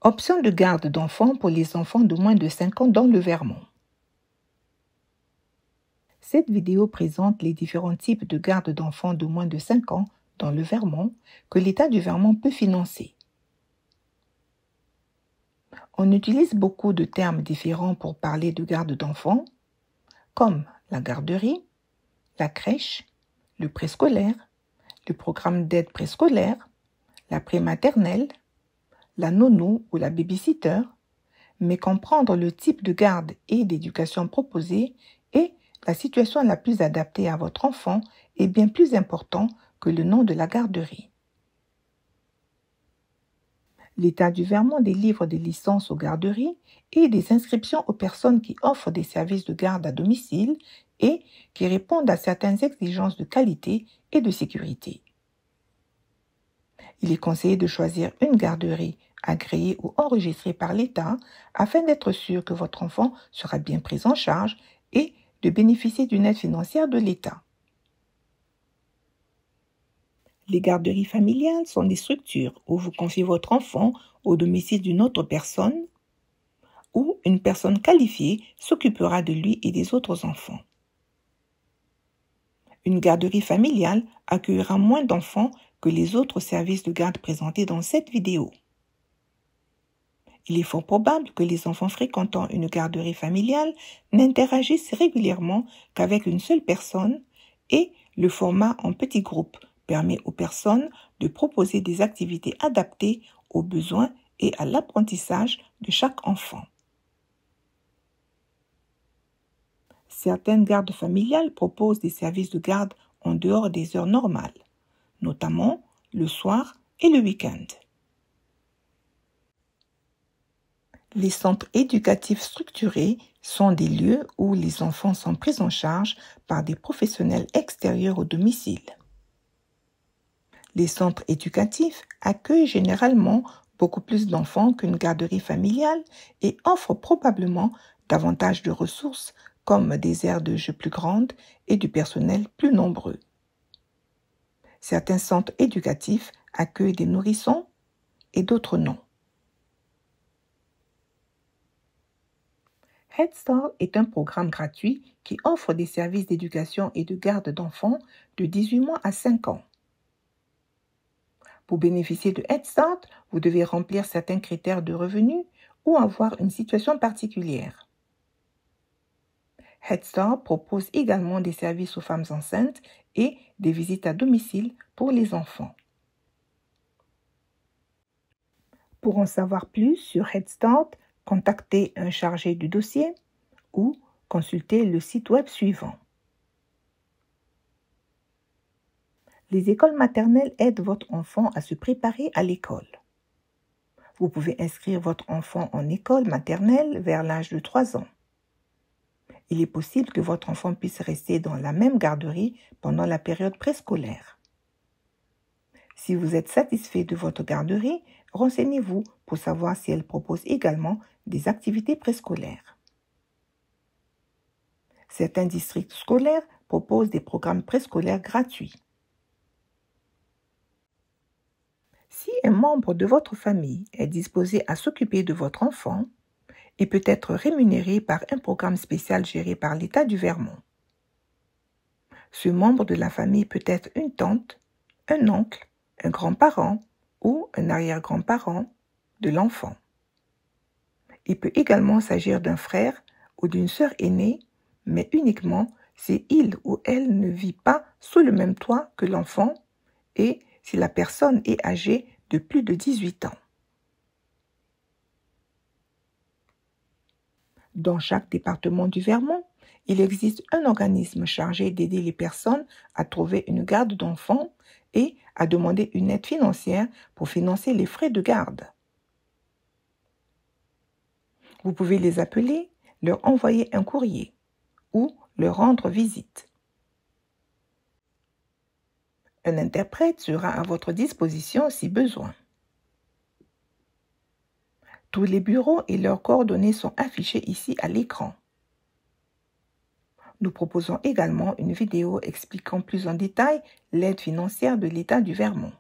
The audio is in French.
Option de garde d'enfants pour les enfants de moins de 5 ans dans le Vermont. Cette vidéo présente les différents types de garde d'enfants de moins de 5 ans dans le Vermont que l'État du Vermont peut financer. On utilise beaucoup de termes différents pour parler de garde d'enfants, comme la garderie, la crèche, le préscolaire, le programme d'aide préscolaire, la prématernelle, la nounou ou la babysitter, mais comprendre le type de garde et d'éducation proposée et la situation la plus adaptée à votre enfant est bien plus important que le nom de la garderie. L'État du Vermont délivre des licences aux garderies et des inscriptions aux personnes qui offrent des services de garde à domicile et qui répondent à certaines exigences de qualité et de sécurité. Il est conseillé de choisir une garderie agréée ou enregistrée par l'État afin d'être sûr que votre enfant sera bien pris en charge et de bénéficier d'une aide financière de l'État. Les garderies familiales sont des structures où vous confiez votre enfant au domicile d'une autre personne où une personne qualifiée s'occupera de lui et des autres enfants. Une garderie familiale accueillera moins d'enfants que les autres services de garde présentés dans cette vidéo. Il est fort probable que les enfants fréquentant une garderie familiale n'interagissent régulièrement qu'avec une seule personne et le format en petits groupes permet aux personnes de proposer des activités adaptées aux besoins et à l'apprentissage de chaque enfant. Certaines gardes familiales proposent des services de garde en dehors des heures normales, notamment le soir et le week-end. Les centres éducatifs structurés sont des lieux où les enfants sont pris en charge par des professionnels extérieurs au domicile. Les centres éducatifs accueillent généralement beaucoup plus d'enfants qu'une garderie familiale et offrent probablement davantage de ressources comme des aires de jeux plus grandes et du personnel plus nombreux. Certains centres éducatifs accueillent des nourrissons et d'autres non. Head Start est un programme gratuit qui offre des services d'éducation et de garde d'enfants de 18 mois à 5 ans. Pour bénéficier de Head Start, vous devez remplir certains critères de revenus ou avoir une situation particulière. Head Start propose également des services aux femmes enceintes et des visites à domicile pour les enfants. Pour en savoir plus sur Head Start, contactez un chargé du dossier ou consultez le site web suivant. Les écoles maternelles aident votre enfant à se préparer à l'école. Vous pouvez inscrire votre enfant en école maternelle vers l'âge de 3 ans. Il est possible que votre enfant puisse rester dans la même garderie pendant la période préscolaire. Si vous êtes satisfait de votre garderie, renseignez-vous pour savoir si elle propose également des activités préscolaires. Certains districts scolaires proposent des programmes préscolaires gratuits. Si un membre de votre famille est disposé à s'occuper de votre enfant, il peut être rémunéré par un programme spécial géré par l'État du Vermont. Ce membre de la famille peut être une tante, un oncle, un grand-parent ou un arrière-grand-parent de l'enfant. Il peut également s'agir d'un frère ou d'une sœur aînée, mais uniquement si il ou elle ne vit pas sous le même toit que l'enfant et si la personne est âgée de plus de 18 ans. Dans chaque département du Vermont, il existe un organisme chargé d'aider les personnes à trouver une garde d'enfants et à demander une aide financière pour financer les frais de garde. Vous pouvez les appeler, leur envoyer un courrier ou leur rendre visite. Un interprète sera à votre disposition si besoin. Tous les bureaux et leurs coordonnées sont affichés ici à l'écran. Nous proposons également une vidéo expliquant plus en détail l'aide financière de l'État du Vermont.